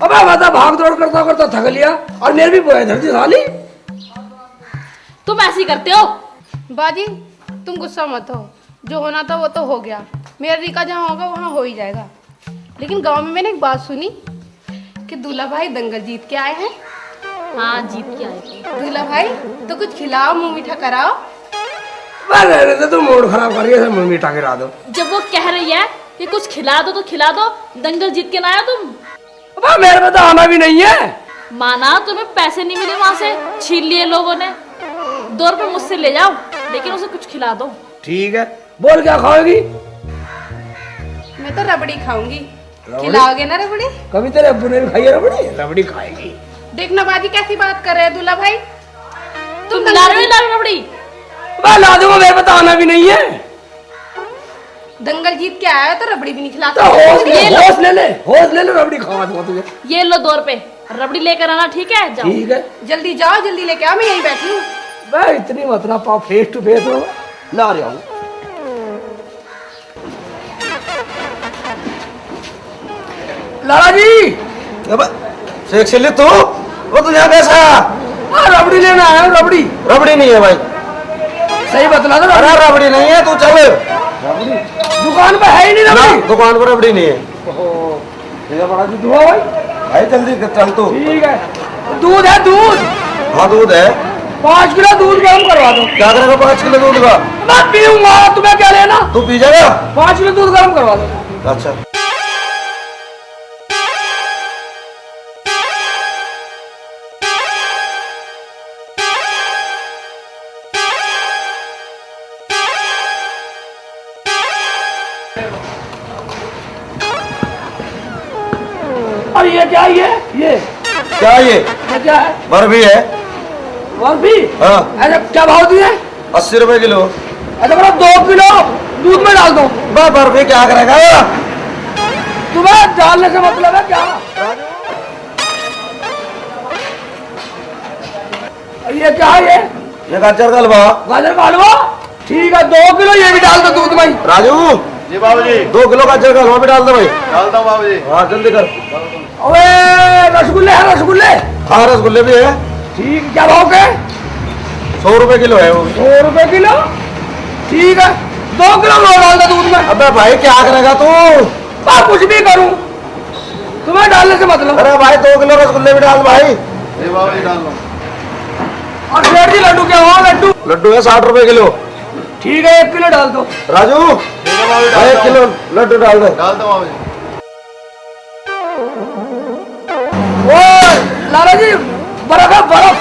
अबे मैं तो भाग दौड़ करता करता थक लिया और मेरे भी बोए धरती साली। तुम ऐसे ही करते हो। बाजी तुम गुस्सा मत हो, जो होना था वो तो हो गया। मेरा निकाह जहाँ होगा वहाँ हो ही जाएगा। लेकिन गांव में मैंने एक बात सुनी कि दूल्हा भाई दंगल जीत के आए हैं। हाँ जीत के आए थे। दूल्हा भाई तो कुछ खिलाओ, मुंह मीठा कराओ। रहने दे, तो मूड खराब कर रही है, मुंह मीठा गिरा दो। जब वो कह रही है कि कुछ खिला दो तो खिला दो, दंगल जीत के ना आया तुम। अबे मेरे पे तो आना भी नहीं है। माना तुम्हें पैसे नहीं मिले वहां से, छीन लिए लोगों ने। 2 रुपए मुझसे ले जाओ लेकिन उसे कुछ खिला दो। ठीक है, बोल क्या खाओगी? मैं तो रबड़ी खाऊंगी, खिलाओगे ना रबड़ी? कभी तेरे अब्बू ने भी खाई है रबड़ी? रबड़ी खाएगी। देखना बाजी कैसी बात कर रहे हैं दूल्हा भाई। तुम ला रहे हो ला रबड़ी? मैं ला दूंगा, मेरे पे तो आना भी नहीं है। दंगल जीत के आया तो रबड़ी भी नहीं तो खिलाता। होश ले ले, रबड़ी खवा दूंगा तुझे। ये लो 2 रुपए, रबड़ी लेकर आना, ठीक है? जाओ। ठीक है, जल्दी जाओ, जल्दी लेके आओ, मैं यहीं बैठी हूँ। मैं इतनी मत ना पाओ, फेस टू फेस हो ला रहा हूँ। लाला जी, शेख चिल्ली तू, वो तू यहाँ कैसा? रबड़ी लेना आया हूँ। रबड़ी रबड़ी नहीं है भाई। सही बतला दो। अरे रबड़ी नहीं है, तू चल। दुकान पे है ही नहीं रबड़ी। दुकान पर रबड़ी नहीं है। ये बड़ा दूध हुआ भाई। भाई जल्दी चल तू। ठीक है, दूध है दूध। हाँ दूध है। 5 किलो दूध गर्म करवा दो। क्या करेगा 5 किलो दूध का? मैं पीऊंगा, तुम्हें क्या लेना? तू पी जाएगा? 5 किलो दूध गर्म करवा दो। अच्छा और ये क्या है? ये क्या ये? क्या है? बर्फी है। बर्फी? हाँ। ऐसा क्या भाव दिए? 80 रुपए किलो। अच्छा बड़ा 2 किलो दूध में डाल दो। बर्फी क्या करेगा? तुम्हें डालने से मतलब है क्या? ये क्या है? ये गाजर का हलवा। गाजर का हलवा? ठीक है, 2 किलो ये भी डाल दो दूध में। राजू जी बाबूजी। 2 किलो गाजर का हलवा भी डाल दो भाई। डालता हूँ बाबूजी। हाँ जल्दी कर। अबे रसगुल्ले है? रसगुल्ले? हाँ रसगुल्ले भी है। ठीक, क्या भाव के? 100 रुपए किलो है वो। 100 रुपए किलो? ठीक है, 2 किलो लो डाल दो दूध में। अबे भाई क्या करेगा तू? मैं कुछ भी करूं, तुम्हें डालने से मतलब। अरे भाई 2 किलो रसगुल्ले भी डाल भाई। जी बाबूजी डाल दो। और सेठ जी लड्डू क्या हुआ? लड्डू लड्डू है 60 रुपए किलो। ठीक है, 1 किलो डाल दो। राजू ठीक है बाबूजी, भाई 1 डालता किलो हूँ। लड्डू डाल दे। डालता हूँ बाबूजी। ओ लाला जी, बर्फ है? बर्फ?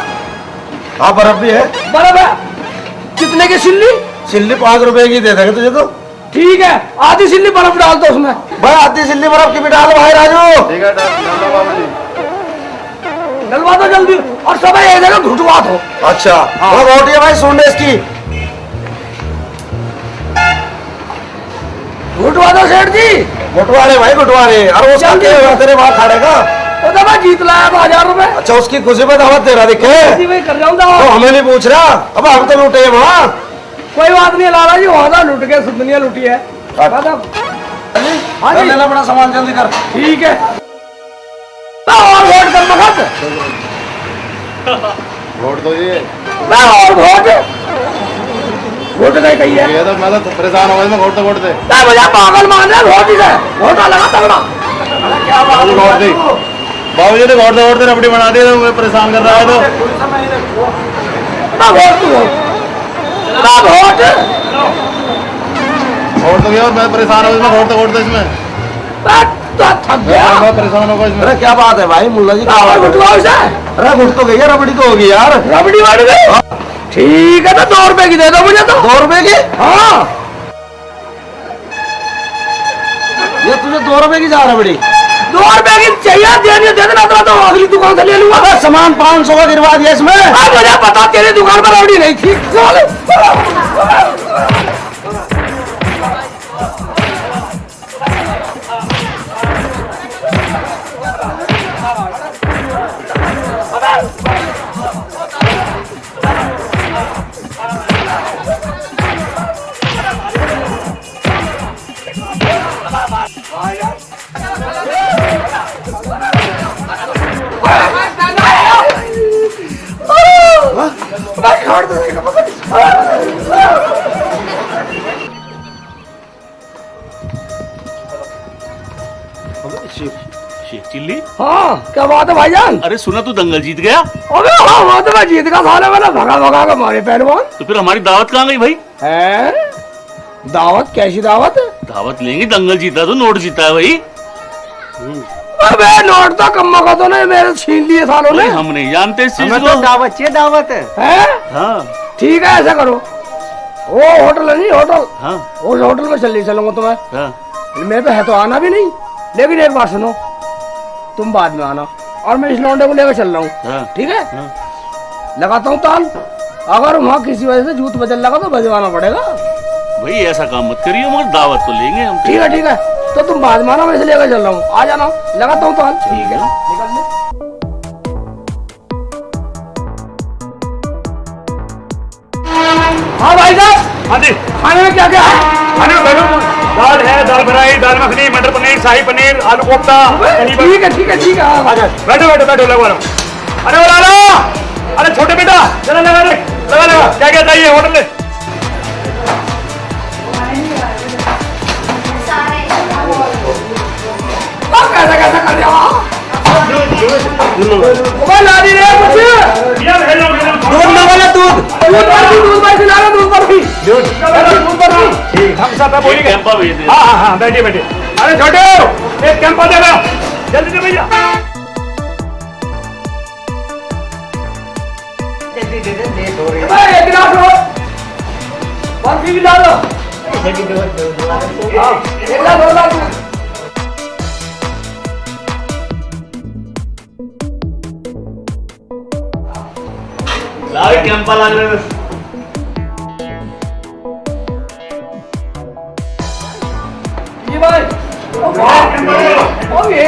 हाँ बर्फ भी है। बर्फ है? कितने की सिल्ली? सिल्ली 5 रुपए की दे देंगे तुझे तो। ठीक है, आधी सिल्ली बर्फ डाल दो उसमें। भाई आधी सिल्ली बर्फ की भी डाल भाई राजू। ठीक है डाल दो बाबूजी। डलवा दो जल्दी, और सब एक जगह घुटवा दो। अच्छा वो रोटी है भाई, सुन इसकी। घुटवा दो सेठ जी। घुटवारे भाई घुटवारे। अरे उसका जल्दी। क्या हुआ तेरे वहाँ खाड़ेगा? वो तो मैं जीत लाया 1000 रुपए। अच्छा उसकी खुशी में दावत दे रहा दिखे। जी भाई कर रहा हूँ तो तो। हमें नहीं पूछ रहा। अब हम तो लूटे वहाँ। कोई बात नहीं लाला जी, वहां लुट के सुदनिया लुटी है। हाँ जी, लेना अपना सामान जल्दी कर। ठीक है। और वोट कर मगत। वोट दो ये। मैं और वोट नहीं कही है। ये तो मैं तो परेशान हो गया, मैं वोट दे। मैं मुझे पागल मान रहा, वोट ही दे। वोट लगा तगड़ा। क्या बात वोट दे। बाबूजी ने वोट दे रबड़ी बना दी, तो मुझे परेशान कर रहा है। तो मैं वोट दूँ। मैं वोट वोट तो गया और मैं परेशान हो गया, वोट दे इसमें। तो थक गया। मैं परेशान होगा इसमें। अरे क्या बात है भाई, मुल्ला जी का आवाज घुटवा उसे। अरे घुट तो गई है, रबड़ी तो होगी यार। रबड़ी बढ़ गई। ठीक है तो 2 रुपए की दे दो मुझे तो। 2 रुपए की? हाँ ये तुझे 2 रुपए की जा रबड़ी? 2 रुपए की चाहिए, देनी दे देना तो अगली दुकान से ले लूंगा। अबे सामान 500 का गिरवा दिया इसमें। मुझे पता तेरी दुकान पर रबड़ी नहीं थी। चल। शेख चिल्ली, हाँ क्या बात है भाईजान? अरे सुना तू दंगल जीत गया? अबे हाँ वो तो मैं जीत गया, साले मैंने भगा भगा के मारे पहलवान। तो फिर हमारी दावत कहाँ गई भाई? हैं? दावत? कैसी दावत? दावत लेंगे, दंगल जीता तो नोट जीता है भाई। अबे नोट तो कम्मा का तो नहीं, मेरे छीन लिए सालों ने। हम नहीं जानते इस चीज हमें को। तो दावत चाहिए, दावत है। हैं? हाँ ठीक है ऐसा करो, वो होटल है नहीं होटल, हाँ उस होटल में चल चलूंगा तुम्हें। हाँ। मेरे पे है तो आना भी नहीं, लेकिन एक बात सुनो, तुम बाद में आना और मैं इस लौंडे को लेकर चल रहा हूँ। हाँ। ठीक है? हाँ। लगाता हूँ ताल, अगर वहाँ किसी वजह से जूत बदल लगा तो बजवाना पड़ेगा। भाई ऐसा काम मत करिए, मगर दावत तो लेंगे हम। ठीक है तो तुम बाद में आना, मैं इसे लेकर चल रहा हूँ, आ जाना। लगाता हूँ ताल। ठीक है निकल ले। हाँ भाई साहब, हाँ जी, खाने में क्या क्या है? खाने में दाल है, दाल फ्राई, दाल मखनी, मटर पनीर, शाही पनीर, आलू कोफ्ता। ठीक है हाँ। बैठो बैठो बैठो, लगवा लो। अरे वो लाला, अरे छोटे बेटा चला लगा ले, लगा क्या क्या चाहिए होटल में? कैसा कर दिया? लादी रे कुछ ये भेज लो, भेज लो। दूध वाला दूध। दूध भाई खिला रहा, दूध पर भी। ठीक, हम सब बोली गए। कैंपा भेज दे। हाँ हाँ हाँ, बैठिए बैठिए। अरे छोटे, एक कैंपा दे दो, जल्दी से भैया। एक गिलास और बर्फी भी ला लो। एक गिलास और ला दो। लाओ कैंपा ला ले। जी भाई। ओ ये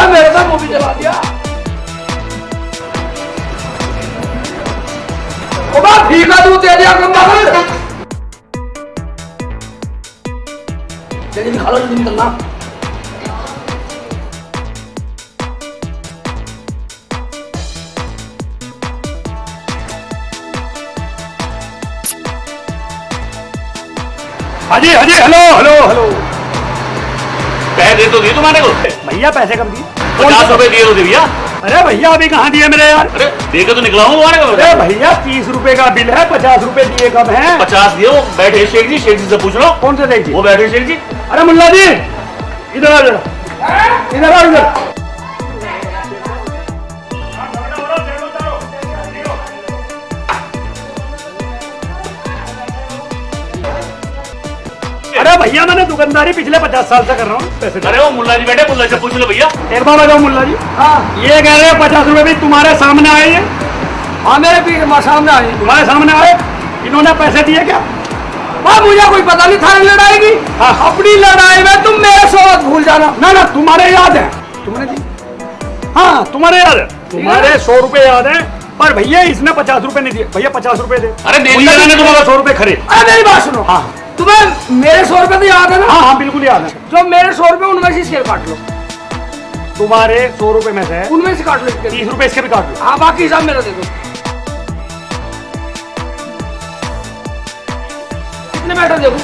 मेरे साथ मूवी चला दिया। फीका दूध दे दिया कम बाबू। जल्दी खा लो, जल्दी निकलना। हाँ जी, हेलो। पैसे तो दिए तुम्हारे को? भैया पैसे कम दिए? 50 रुपए दिए होते भैया। अरे भैया अभी कहाँ दिए मेरे यार? अरे देके तो निकला हूँ तुम्हारे को। अरे भैया 30 रुपए का बिल है, 50 रुपए दिए कम है। 50 दिए, वो बैठे शेख जी से पूछ लो। कौन से देख? वो बैठे शेख जी। अरे मुल्ला जी इधर आ, इधर आओ इधर। अरे भैया मैंने दुकानदारी पिछले 50 साल से कर रहा हूँ, पैसे दो। अरे वो मुल्ला जी बैठे, मुल्ला से पूछ लो भैया। एक बार बताओ मुल्ला जी। हाँ ये कह रहे हैं 50 रुपए भी तुम्हारे सामने आए हैं? हाँ मेरे भी सामने आए। तुम्हारे सामने आए, इन्होंने पैसे दिए क्या? हाँ मुझे कोई पता नहीं था लड़ाई की। हाँ। अपनी लड़ाई में तुम मेरे सोच भूल जाना। ना तुम्हारे याद है, तुमने दी। हाँ तुम्हारे याद है, तुम्हारे 100 रुपए याद है, पर भैया इसने 50 रुपए नहीं दिए। भैया 50 रुपए दे। अरे दे दिया मैंने तुम्हारा 100 रुपए खरे। अरे मेरी बात सुनो। हाँ तुम्हें मेरे 100 रुपए तो याद है ना? हाँ बिल्कुल याद है। जो मेरे 100 रुपए उनमें से इसके काट लो। तुम्हारे 100 रुपए में से उनमें से काट लो। 30 रुपए इसके भी काट लो। हाँ बाकी हिसाब मेरा दे दो। कितने बैठे देखो।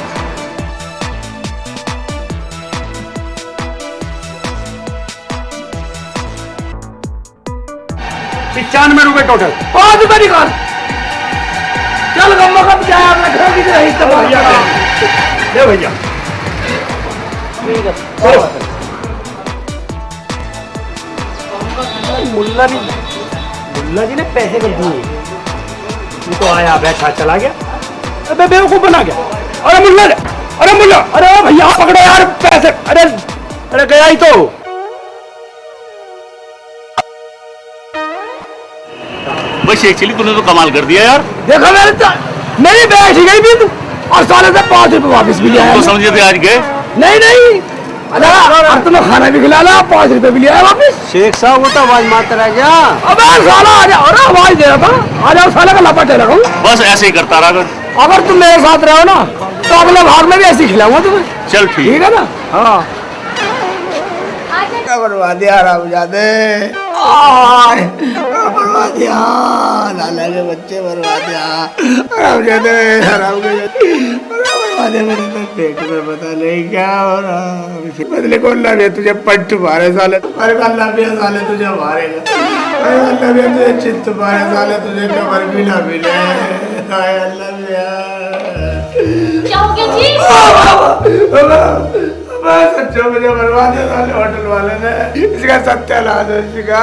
95 रुपए टोटल। 5 रुपए निकाल। चल गम्मा कब जाए आपने घर की तरह इस्तेमाल भैया कर। ले भैया। मुल्ला जी ने पैसे कर दिए। ये तो आया बैठा चला गया। अबे बेवकूफ बना गया। अरे मुल्ला अरे भैया पकड़ो यार पैसे। अरे गया ही तो। बस एक्चुअली तूने तो कमाल कर दिया यार। देखो मेरी बैठ ही गई भी तू, और साले से 5 रुपए वापस भी लिया तो है। समझे थे आज गए। नहीं अब तुम्हें खाना भी खिला ला, 5 रुपए भी लिया है वापस। शेख साहब वो तो आवाज मारता रह गया। अबे साला आ जाओ, अरे आवाज दे रहा था, आ जाओ साले का लपटे लगाऊं। बस ऐसे ही करता रहा कर। अगर तुम मेरे साथ रहो ना तो अगले भाग में भी ऐसे ही खिलाऊंगा तुम्हें। चल ठीक है ना। हाँ बर्बादिया रामजादे बर्बादिया लाला के बच्चे बर्बादिया रामजादे बर्बादे मेरे तो पेट में पता नहीं क्या हो रहा। बदले को अल्लाह ने तुझे पट्ट मारे साले, अरे अल्लाह भी साले तुझे मारेगा, अरे अल्लाह भी तुझे चित्त मारे साले, तुझे कबर भी ना मिले। अल्लाह क्या हो गया जी? सच्चो मुझे बर्बाद दिया साले होटल वाले ने, इसका सत्यानाश हो इसका।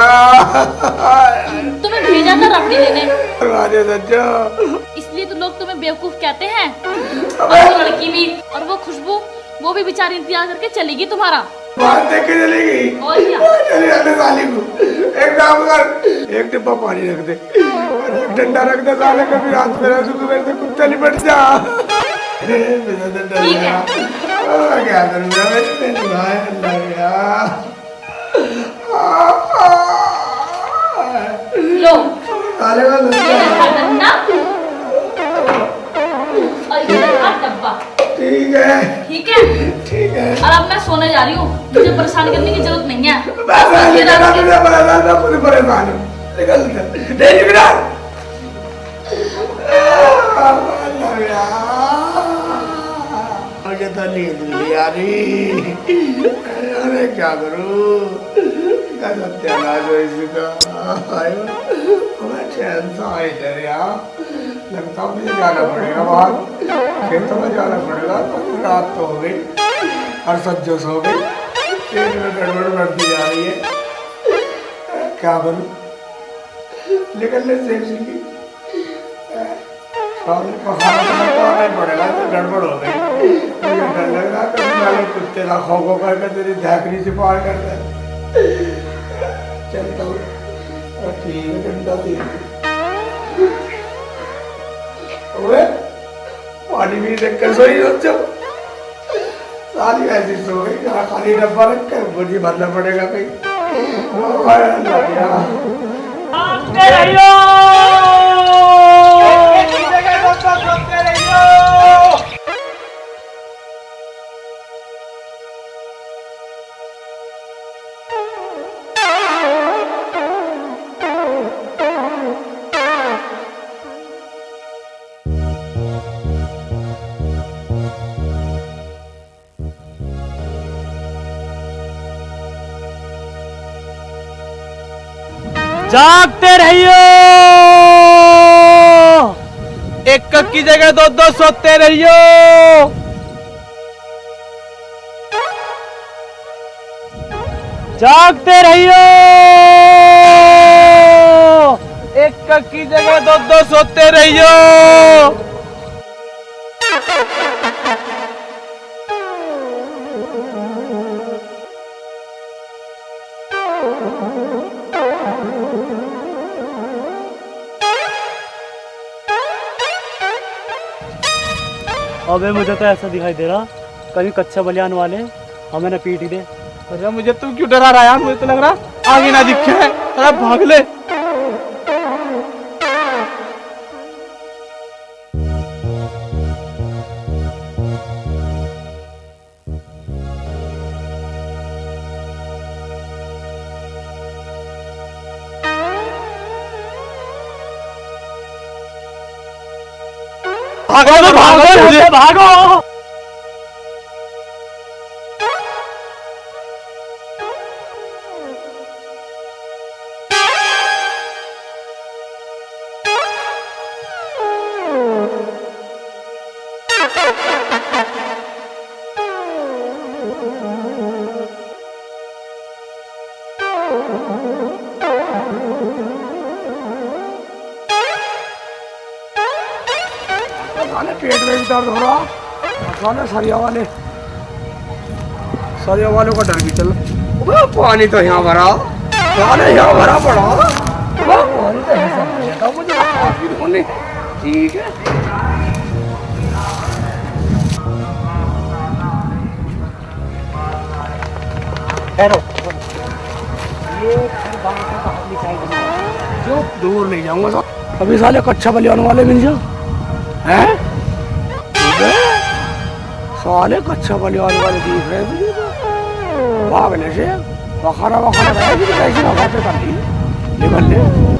तुम्हें भेजा था रबड़ी देने। बर्बाद दिया सच्चो। इसलिए तो लोग तुम्हें बेवकूफ कहते हैं। और वो लड़की भी, और वो खुशबू, वो भी बेचारी इंतजार करके चलेगी तुम्हारा। बात देख के चलेगी। और क्या? चली जाने साली को एक काम कर, एक डिब्बा पानी रख दे और एक डंडा रख दे साले, कभी रात में रख दे, मेरे से कुत्ता निपट जा। ठीक है। क्या करूँगा मैं भाई, अल्लाह लो साले का ये रखा डंडा और ये रखा डब्बा। ठीक है ठीक है। ठीक है। और अब मैं सोने जा रही हूँ, मुझे परेशान करने की जरूरत नहीं है। परेशान हूँ, निकल नहीं निकला। मुझे तो नींद नहीं आ रही, अरे क्या करूं, क्या सत्यानाश हो इसका। मैं चैन सा आई इधर यार, लगता मुझे जाना पड़ेगा बाहर, खेतों में जाना पड़ेगा। रात तो हो गई और सज्जो सो गई, पेट में गड़बड़ बढ़ती जा रही है, क्या करूं। निकलने से की खाना नहीं पड़ेगा, तो गड़बड़ हो गई। मुझे डर लग रहा है कुत्ते का खो खो करके तेरी झाकरी से पार कर दे। चलता हूँ, ठीक है, डंडा दे पानी भी देख कर सोई सोचो, सारी ऐसी सो गई, यहाँ खाली डब्बा रख कर मुझे भरना पड़ेगा कहीं। जागते रहियो, एक कप की जगह 2-2 सोते रहियो। जागते रहियो, एक कप की जगह 2-2 सोते रहियो। अबे मुझे तो ऐसा दिखाई दे रहा कभी कच्चा बलियान वाले हमें ना पीट दे। अरे मुझे तुम क्यों डरा रहा है यार, मुझे तो लग रहा आगे ना दिखे है। अरे भाग ले। भागो भागो भागो। साले पेट में भी दर्द हो रहा, साले सरिया वालों का डर भी चल। वो पानी तो यहाँ भरा, साले यहाँ भरा पड़ा। वो पानी तो ऐसा भरेगा, मुझे काफी होने। ठीक है। ठहरो। जो दूर नहीं जाऊंगा साहब। अभी साले कच्चा बलियान वाले मिल जाओ हैं? साले कच्चा बलियान वाले दिख रहे मुझे तो। भागने से बखारा कैसे भगाते कर ली निकल ले।